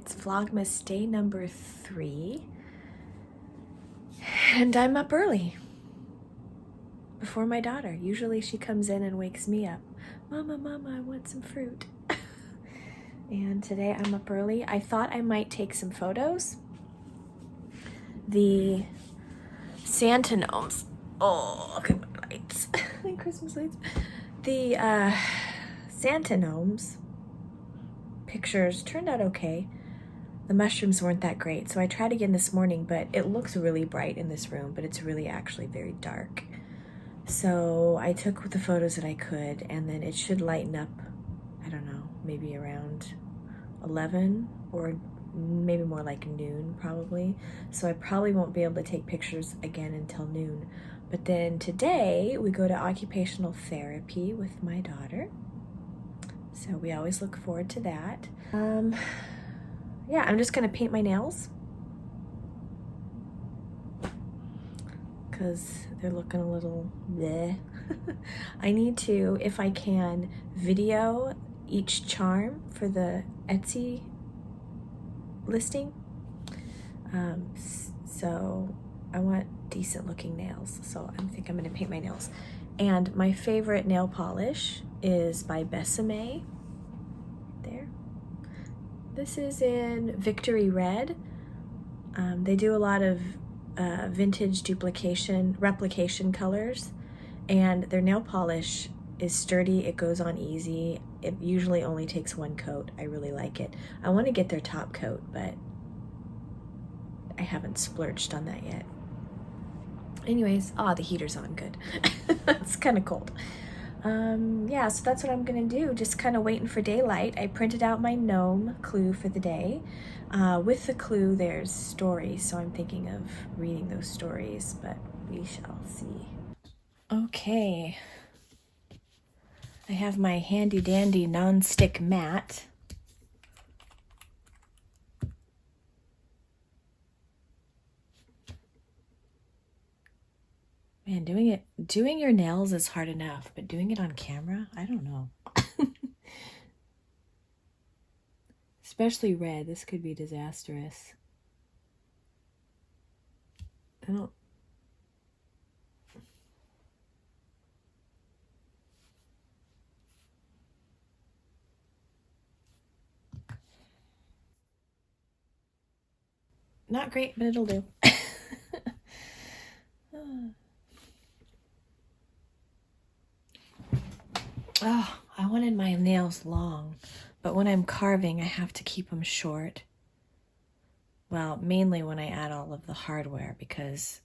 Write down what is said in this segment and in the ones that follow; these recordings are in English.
It's Vlogmas day number 3, and I'm up early before my daughter. Usually she comes in and wakes me up. Mama, Mama, I want some fruit. And today I'm up early. I thought I might take some photos. The Santa gnomes. Oh, look at my lights. My Christmas lights. The Santa gnomes pictures turned out okay. The mushrooms weren't that great, so I tried again this morning, but it looks really bright in this room, but it's really actually very dark. So I took the photos that I could, and then it should lighten up, I don't know, maybe around 11 or maybe more like noon probably. So I probably won't be able to take pictures again until noon. But then today we go to occupational therapy with my daughter. So we always look forward to that. Yeah, I'm just gonna paint my nails because they're looking a little bleh. I need to, if I can, video each charm for the Etsy listing. So I want decent looking nails, so I think I'm gonna paint my nails. And my favorite nail polish is by Besame. There. This is in Victory Red. They do a lot of vintage replication colors, and their nail polish is sturdy. It goes on easy. It usually only takes one coat. I really like it. I want to get their top coat, but I haven't splurged on that yet. Anyways, the heater's on, good. It's kind of cold. Yeah, so that's what I'm gonna do, just kind of waiting for daylight. I printed out my gnome clue for the day. With the clue there's stories, so I'm thinking of reading those stories, but we shall see. Okay, I have my handy dandy non-stick mat. Man, doing your nails is hard enough, but doing it on camera, I don't know. Especially red, this could be disastrous. I don't... Not great, but it'll do. Oh, I wanted my nails long, but when I'm carving, I have to keep them short. Well, mainly when I add all of the hardware, because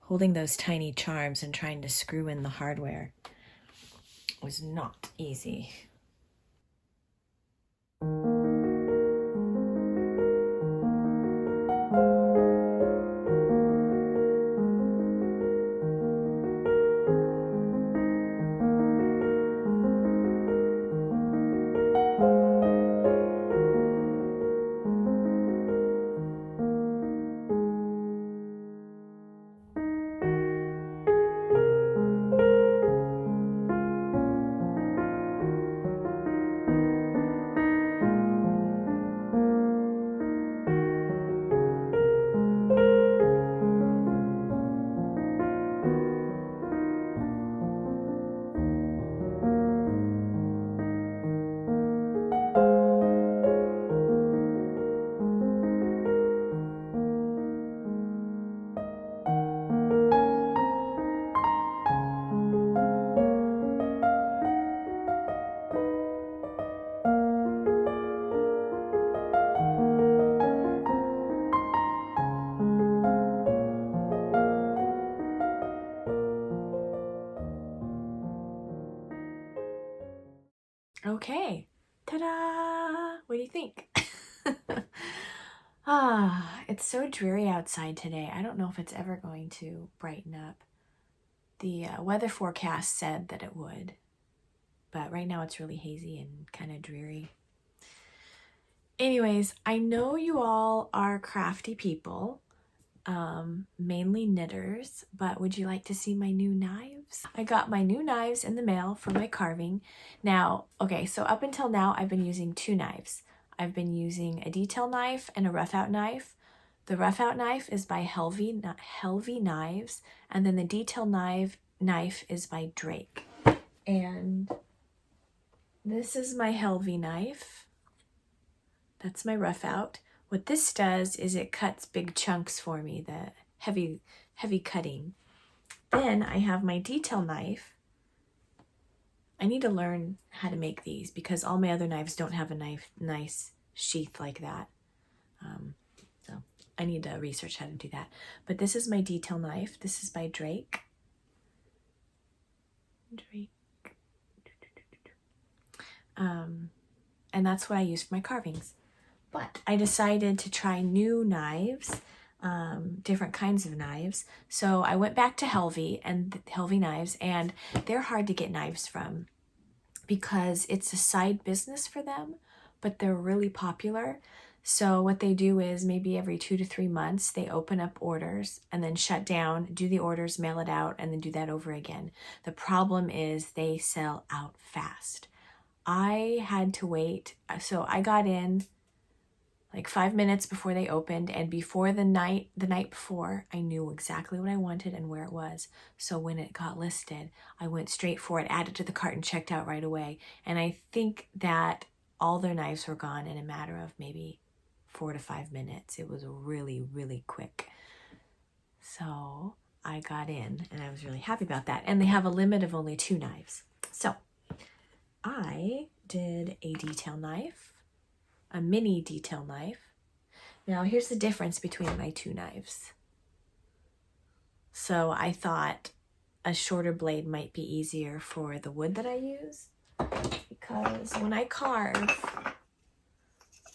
holding those tiny charms and trying to screw in the hardware was not easy. Okay, ta-da! What do you think? It's so dreary outside today. I don't know if it's ever going to brighten up. The weather forecast said that it would, but right now it's really hazy and kind of dreary. Anyways, I know you all are crafty people, mainly knitters, but would you like to see my new knives? I got my new knives in the mail for my carving. Now, okay, so up until now I've been using 2 knives. I've been using a detail knife and a rough out knife. The rough out knife is by Helvy Knives, and then the detail knife is by Drake. And this is my Helvy knife. That's my rough out. What this does is it cuts big chunks for me, the heavy cutting. Then I have my detail knife. I need to learn how to make these because all my other knives don't have a nice sheath like that. So I need to research how to do that. But this is my detail knife. This is by Drake. And that's what I use for my carvings. But I decided to try new knives, different kinds of knives. So I went back to Helvy Knives, and they're hard to get knives from because it's a side business for them, but they're really popular. So what they do is maybe every 2 to 3 months, they open up orders and then shut down, do the orders, mail it out, and then do that over again. The problem is they sell out fast. I had to wait. So I got in like 5 minutes before they opened, and before the night before, I knew exactly what I wanted and where it was. So when it got listed, I went straight for it, added to the cart, and checked out right away. And I think that all their knives were gone in a matter of maybe 4 to 5 minutes. It was really, really quick. So I got in, and I was really happy about that. And they have a limit of only 2 knives. So I did a detail knife, a mini detail knife. Now here's the difference between my 2 knives. So I thought a shorter blade might be easier for the wood that I use, because when I carve,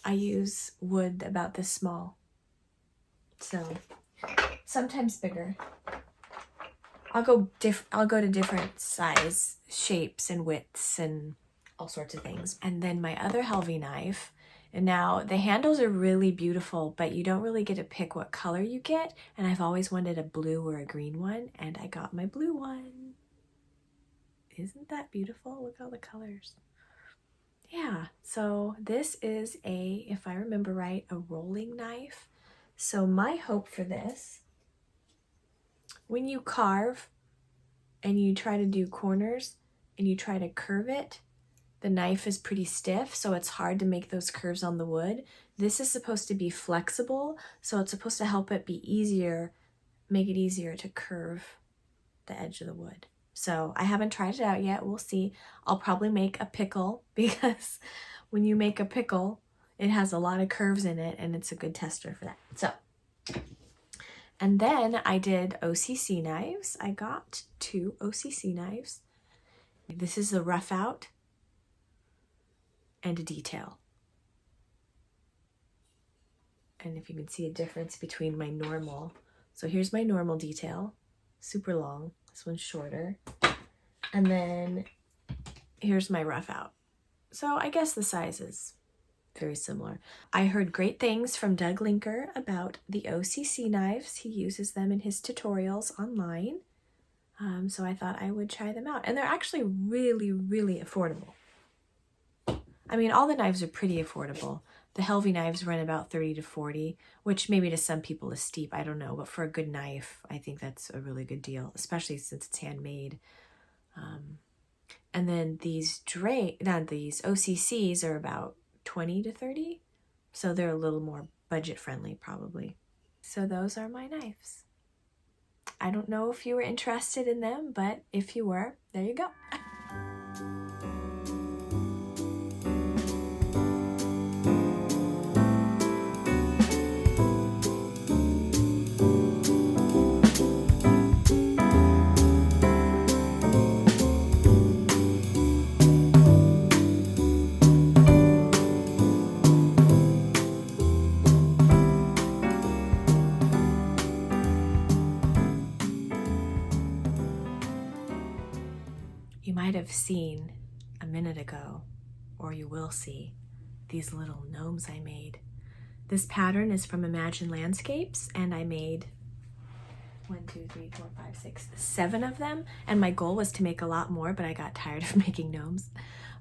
I use wood about this small. So sometimes bigger. I'll go to different size, shapes, and widths, and all sorts of things. And then my other Helvy knife. And now the handles are really beautiful, but you don't really get to pick what color you get. And I've always wanted a blue or a green one, and I got my blue one. Isn't that beautiful? Look at all the colors. Yeah, so this is if I remember right, a rolling knife. So my hope for this, when you carve and you try to do corners and you try to curve it, the knife is pretty stiff, so it's hard to make those curves on the wood. This is supposed to be flexible, so it's supposed to help it be easier, make it easier to curve the edge of the wood. So I haven't tried it out yet. We'll see. I'll probably make a pickle, because when you make a pickle, it has a lot of curves in it, and it's a good tester for that. So, and then I did OCC knives. I got 2 OCC knives. This is a rough out and a detail. And if you can see a difference between my normal. So here's my normal detail, super long. This one's shorter. And then here's my rough out. So I guess the size is very similar. I heard great things from Doug Linker about the OCC knives. He uses them in his tutorials online. So I thought I would try them out. And they're actually really, really affordable. I mean, all the knives are pretty affordable. The Helvy knives run about 30 to 40, which maybe to some people is steep, I don't know. But for a good knife, I think that's a really good deal, especially since it's handmade. And then these OCCs are about 20 to 30. So they're a little more budget friendly probably. So those are my knives. I don't know if you were interested in them, but if you were, there you go. You might have seen a minute ago, or you will see, these little gnomes I made. This pattern is from Imagine Landscapes, and I made 7 of them, and my goal was to make a lot more, but I got tired of making gnomes.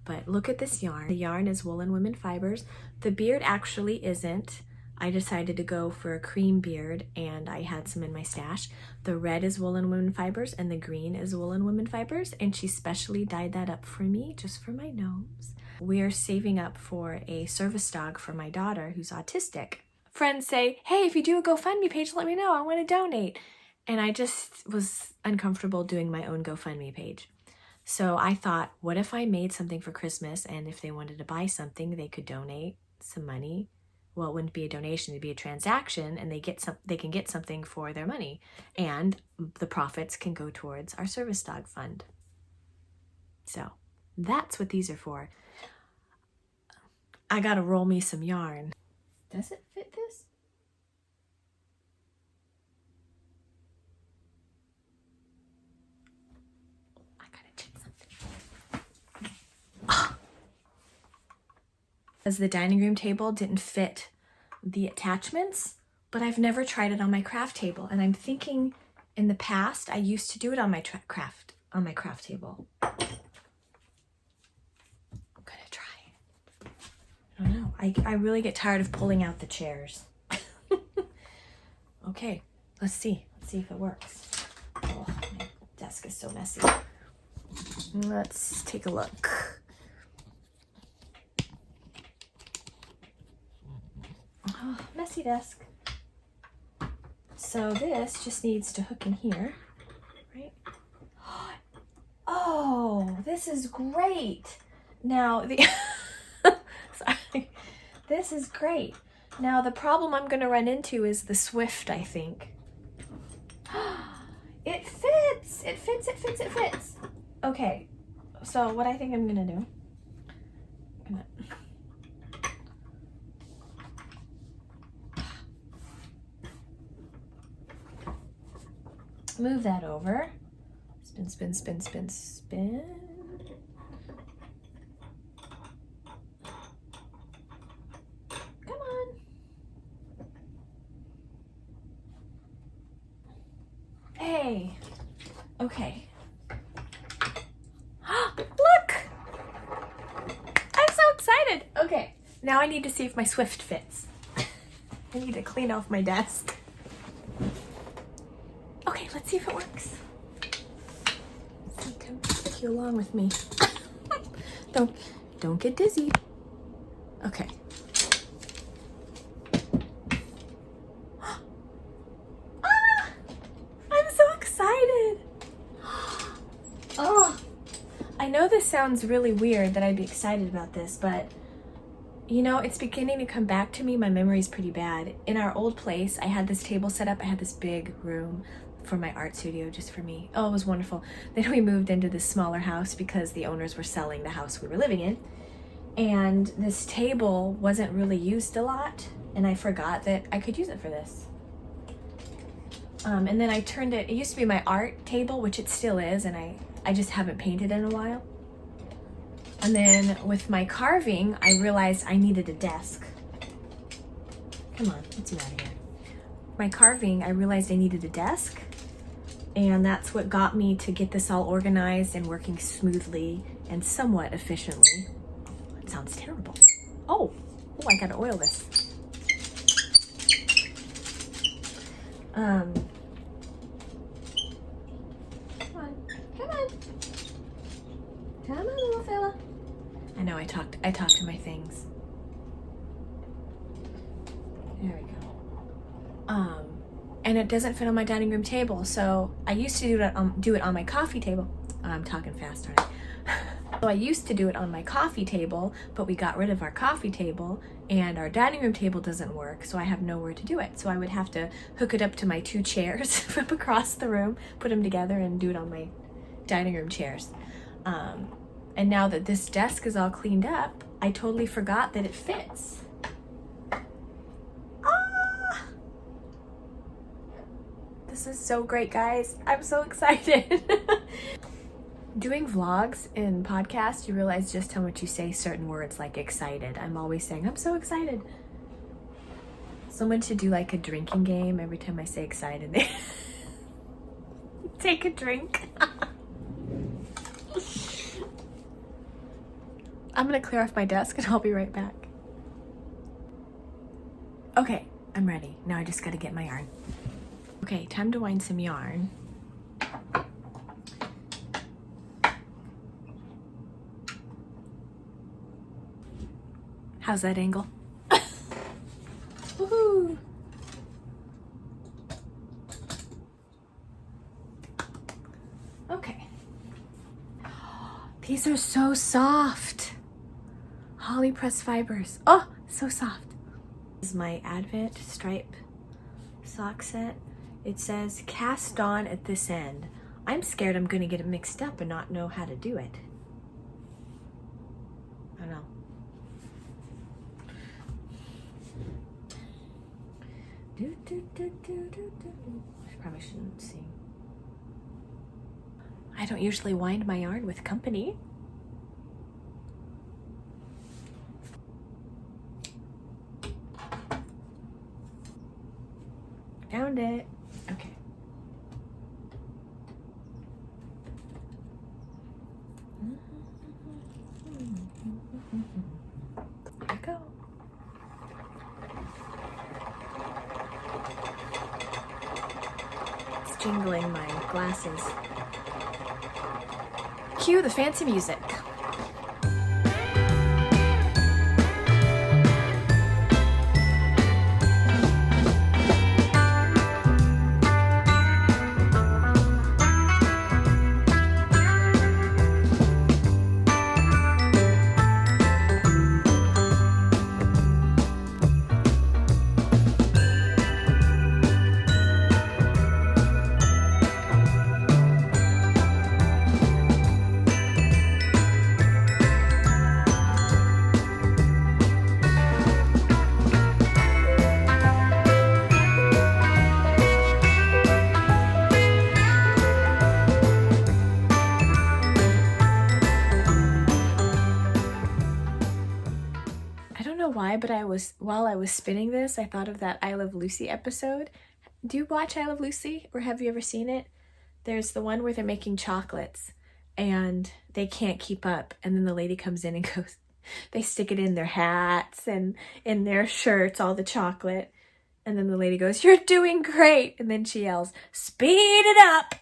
But look at this yarn. The yarn is Woolen Women Fibers. The beard actually isn't. I decided to go for a cream beard and I had some in my stash. The red is Woolen Women Fibers and the green is Woolen Women Fibers, and she specially dyed that up for me, just for my gnomes. We're saving up for a service dog for my daughter who's autistic. Friends say, hey, if you do a GoFundMe page, let me know, I want to donate. And I just was uncomfortable doing my own GoFundMe page. So I thought, what if I made something for Christmas, and if they wanted to buy something, they could donate some money. Well, it wouldn't be a donation, it'd be a transaction, and they can get something for their money. And the profits can go towards our service dog fund. So that's what these are for. I gotta roll me some yarn. Does it fit this? I gotta check something. Because the dining room table didn't fit the attachments, but I've never tried it on my craft table. And I'm thinking in the past, I used to do it on my craft table. I'm gonna try. I don't know. I really get tired of pulling out the chairs. Okay, let's see. Let's see if it works. Oh, my desk is so messy. Let's take a look. Oh, messy desk. So this just needs to hook in here, right? Oh, this is great. Now sorry. This is great. Now the problem I'm gonna run into is the Swift, I think. It fits! It fits, it fits, it fits. Okay, so what I think I'm gonna do, move that over. Spin, spin, spin, spin, spin. Come on. Hey. Okay. Look! I'm so excited. Okay. Now I need to see if my Swift fits. I need to clean off my desk. Okay, let's see if it works. Come take you along with me. Don't get dizzy. Okay. Ah! I'm so excited. Oh, I know this sounds really weird that I'd be excited about this, but you know, it's beginning to come back to me. My memory's pretty bad. In our old place, I had this table set up. I had this big room for my art studio just for me. Oh, it was wonderful. Then we moved into this smaller house because the owners were selling the house we were living in. And this table wasn't really used a lot, and I forgot that I could use it for this. And then I turned it used to be my art table, which it still is, and I just haven't painted in a while. And then with my carving, I realized I needed a desk. Come on, what's the matter here? My carving, I realized I needed a desk, and that's what got me to get this all organized and working smoothly and somewhat efficiently. It sounds terrible. Oh, I gotta oil this. Come on, little fella. I know I talked to my things. There we go. And it doesn't fit on my dining room table, so I used to do it on my coffee table. I'm talking fast, aren't I? So I used to do it on my coffee table, but we got rid of our coffee table and our dining room table doesn't work, so I have nowhere to do it. So I would have to hook it up to my 2 chairs from across the room, put them together and do it on my dining room chairs. And now that this desk is all cleaned up, I totally forgot that it fits. Ah! This is so great, guys. I'm so excited. Doing vlogs and podcasts, you realize just how much you say certain words like excited. I'm always saying, I'm so excited. Someone should do like a drinking game. Every time I say excited, they take a drink. I'm gonna clear off my desk and I'll be right back. Okay, I'm ready. Now I just gotta get my yarn. Okay, time to wind some yarn. How's that angle? Woohoo! Okay. These are so soft. Holly pressed fibers. Oh, so soft. This is my Advent stripe sock set. It says cast on at this end. I'm scared I'm gonna get it mixed up and not know how to do it. I don't know. I probably shouldn't sing. I don't usually wind my yarn with company. Found it. Okay. There we go. It's jingling my glasses. Cue the fancy music. Why, but while I was spinning this, I thought of that I Love Lucy episode. Do you watch I Love Lucy, or have you ever seen it? There's the one where they're making chocolates and they can't keep up, and then the lady comes in and goes, they stick it in their hats and in their shirts, all the chocolate, and then the lady goes, "You're doing great," and then she yells, "Speed it up."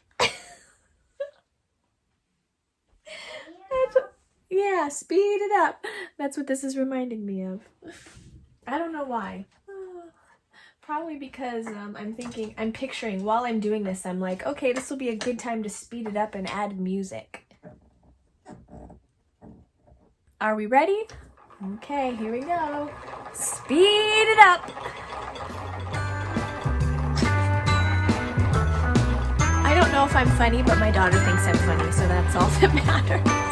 Yeah, speed it up. That's what this is reminding me of. I don't know why. Probably because I'm picturing while I'm doing this, I'm like, okay, this will be a good time to speed it up and add music. Are we ready? Okay, here we go. Speed it up. I don't know if I'm funny, but my daughter thinks I'm funny, so that's all that matters.